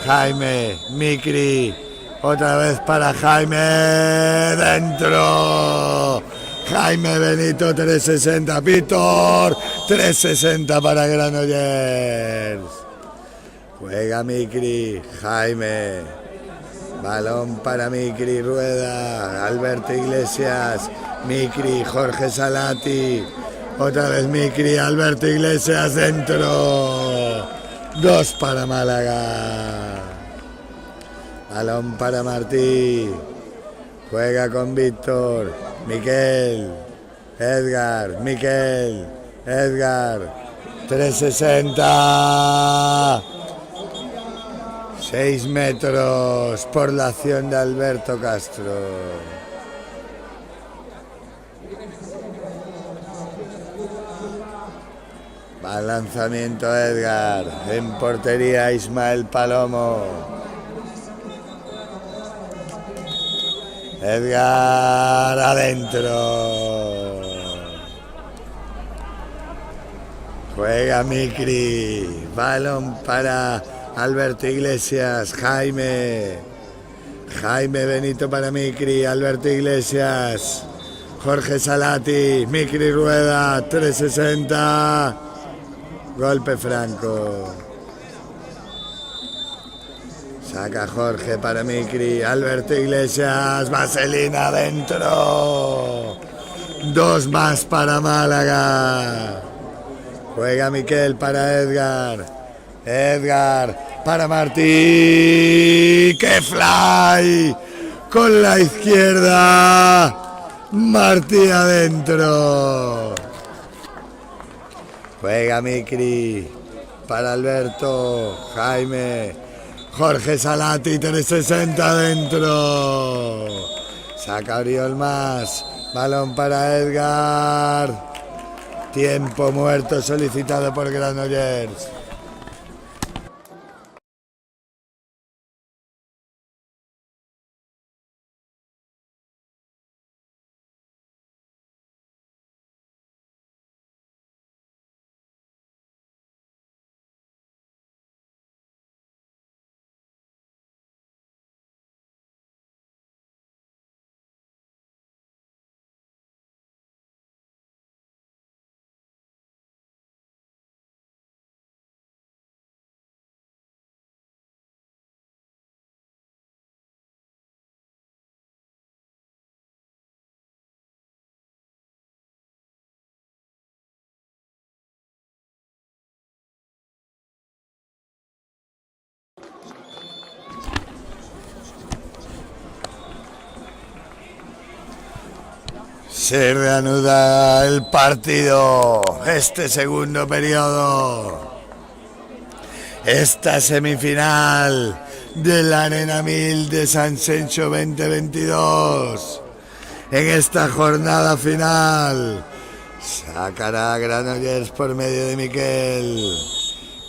Jaime. Micri. Otra vez para Jaime. Dentro. Jaime Benito 360, Víctor 360 para Granollers. Juega Micri, Jaime. Balón para Micri, rueda. Alberto Iglesias, Micri, Jorge Salati. Otra vez Micri, Alberto Iglesias dentro. 2 para Málaga. Balón para Martí. Juega con Víctor, Miquel, Edgar, Miquel, Edgar, 360. 6 metros por la acción de Alberto Castro. Va lanzamiento Edgar, en portería Ismael Palomo. Edgar adentro. Juega Micri. Balón para Alberto Iglesias. Jaime Benito para Micri. Alberto Iglesias. Jorge Salati. Micri rueda. 360. Golpe franco. Saca Jorge para Micri. Alberto Iglesias. Vaselina adentro. 2 más para Málaga. Juega Miquel para Edgar. Edgar para Martí. ¡Qué fly! Con la izquierda. Martí adentro. Juega Micri para Alberto. Jaime. Jorge Salati, 360 adentro. Saca Oriol más. Balón para Edgar. Tiempo muerto solicitado por Granollers. Se reanuda el partido, este segundo periodo, esta semifinal de la Arena 1000 de San Sencho 2022. En esta jornada final sacará Granollers por medio de Miquel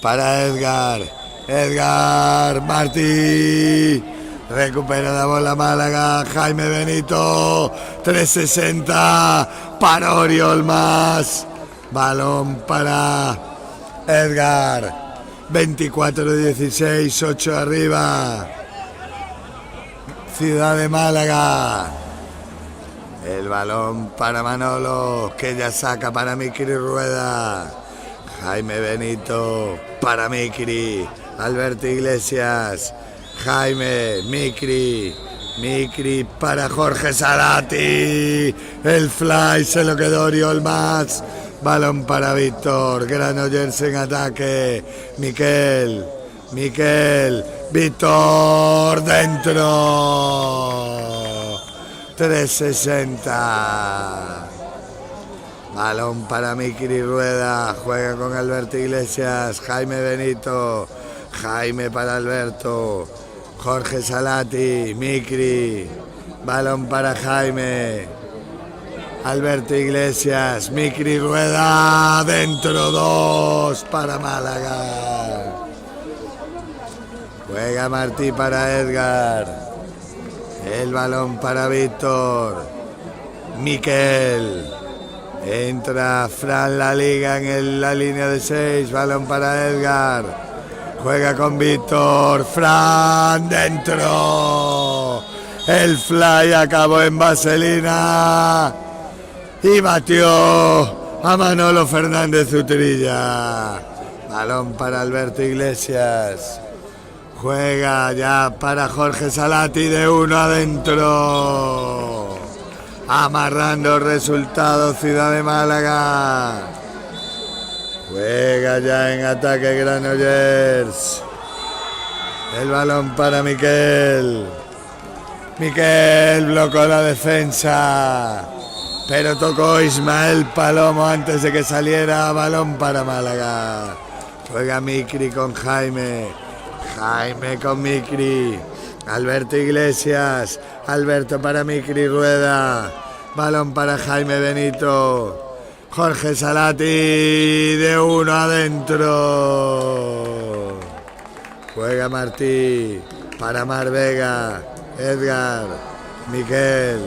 para Edgar Martí. Recupera la bola Málaga. Jaime Benito. 360 para Oriol más. Balón para Edgar. 24-16, 8 arriba. Ciudad de Málaga. El balón para Manolo, que ya saca para Micri Rueda. Jaime Benito para Micri. Alberto Iglesias. Jaime, Micri para Jorge Salati. El fly se lo quedó Oriol más. Balón para Víctor. Granollers en ataque. Miquel. Víctor dentro. 360. Balón para Micri Rueda. Juega con Alberto Iglesias. Jaime Benito. Jaime para Alberto. Jorge Salati, Micri. Balón para Jaime. Alberto Iglesias, Micri Rueda. Dentro 2 para Málaga. Juega Martí para Edgar. El balón para Víctor. Miquel. Entra Fran La Liga en la línea de 6. Balón para Edgar. Juega con Víctor. Fran dentro. El fly acabó en vaselina. Y batió a Manolo Fernández Utrilla. Balón para Alberto Iglesias. Juega ya para Jorge Salati de 1 adentro. Amarrando resultado Ciudad de Málaga. Juega ya en ataque Granollers. El balón para Miquel. Miquel bloqueó la defensa. Pero tocó Ismael Palomo antes de que saliera. Balón para Málaga. Juega Micri con Jaime. Jaime con Micri. Alberto Iglesias. Alberto para Micri Rueda. Balón para Jaime Benito. Jorge Salati de 1 adentro. Juega Martí para Mar Vega. Edgar. Miquel,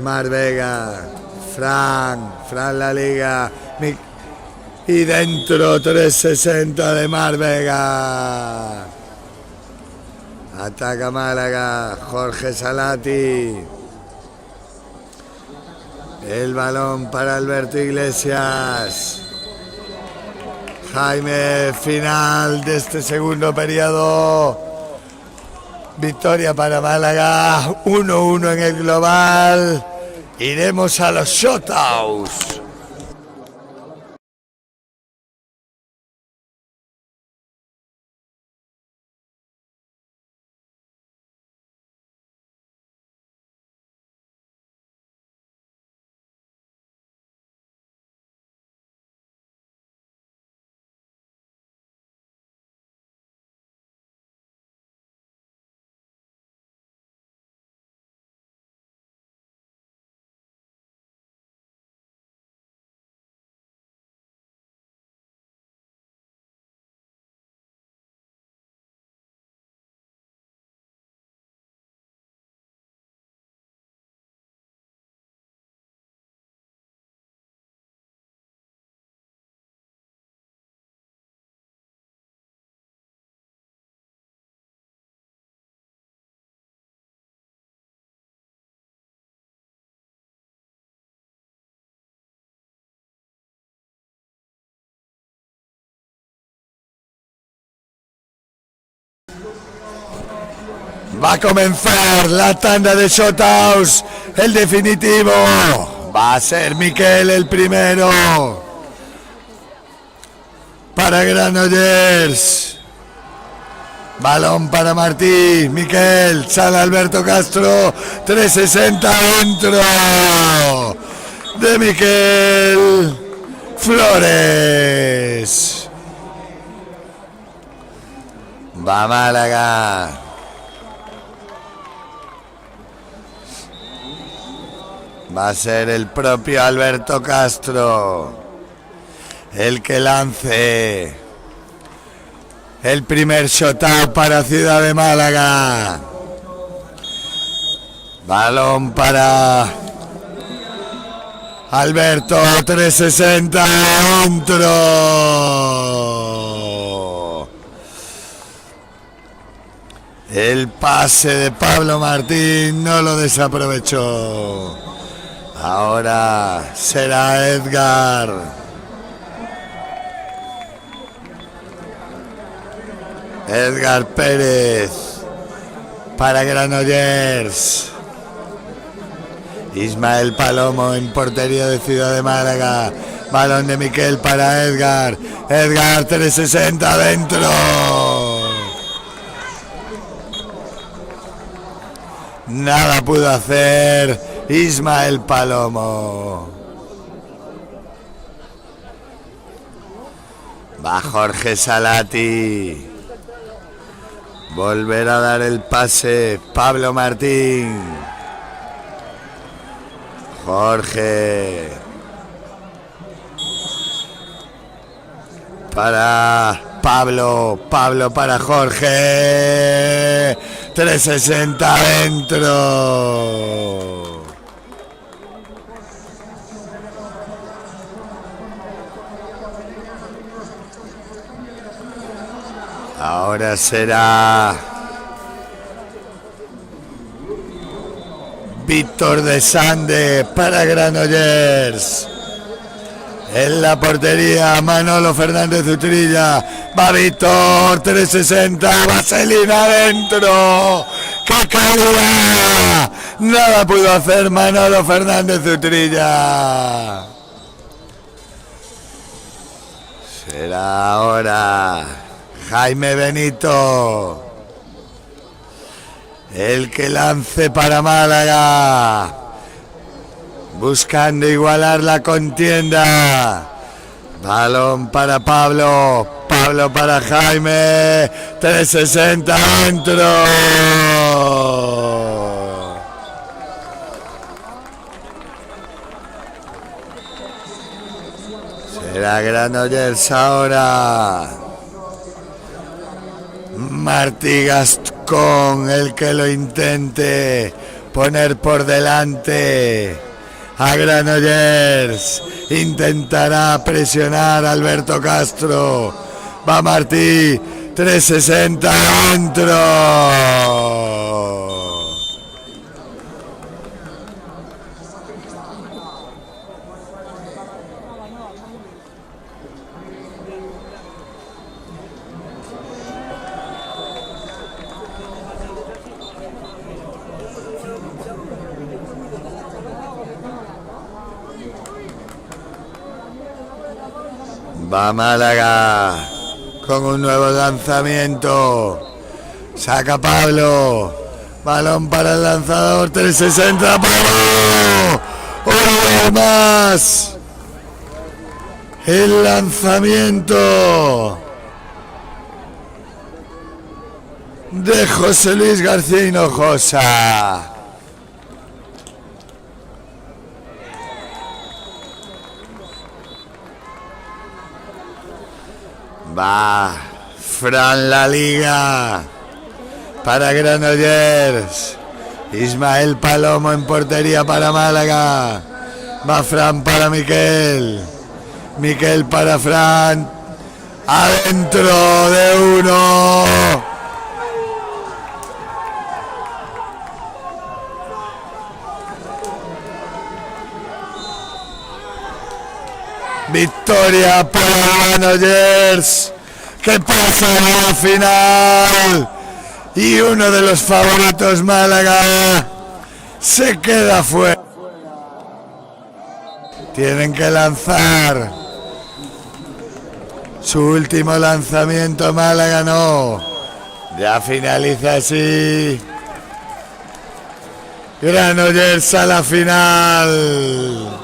Mar Vega, Fran La Liga, y dentro 360 de Mar Vega. Ataca Málaga, Jorge Salati. El balón para Alberto Iglesias. Jaime, final de este segundo periodo. Victoria para Málaga, 1-1 en el global. Iremos a los shutouts. Va a comenzar la tanda de shutouts. El definitivo va a ser Miquel el primero. Para Granollers. Balón para Martí. Miquel. Sale Alberto Castro. 360 dentro. De Miquel Flores. Va Málaga. Va a ser el propio Alberto Castro el que lance el primer shutout para Ciudad de Málaga. Balón para Alberto, 360 dentro. El pase de Pablo Martín no lo desaprovechó. Ahora será Edgar. Edgar Pérez para Granollers. Ismael Palomo en portería de Ciudad de Málaga. Balón de Miquel para Edgar. Edgar 360 dentro. Nada pudo hacer Ismael Palomo. Va Jorge Salati. Volverá a dar el pase Pablo Martín. Jorge. Para Pablo. Pablo para Jorge. 360 dentro. Ahora será Víctor de Sande para Granollers. En la portería Manolo Fernández Utrilla. Va Víctor, 360, vaselina adentro. ¡Qué calidad! Nada pudo hacer Manolo Fernández Utrilla. Será ahora Jaime Benito el que lance para Málaga, buscando igualar la contienda. Balón para Pablo. Pablo para Jaime. 360 dentro. Será Granollers ahora. Martí Gastón. con el que lo intente poner por delante a Granollers. Intentará presionar a Alberto Castro. Va Martí, 360 dentro. Va Málaga con un nuevo lanzamiento. Saca Pablo. Balón para el lanzador. 360. ¡Pablo! ¡Una vez más! El lanzamiento de José Luis García Hinojosa. Va Fran La Liga para Granollers. Ismael Palomo en portería para Málaga. Va Fran para Miquel. Miquel para Fran. Adentro de uno. Victoria para Granollers, que pasa a la final. Y uno de los favoritos, Málaga, se queda fuera. Tienen que lanzar. Su último lanzamiento, Málaga no. Ya finaliza así. Granollers a la final.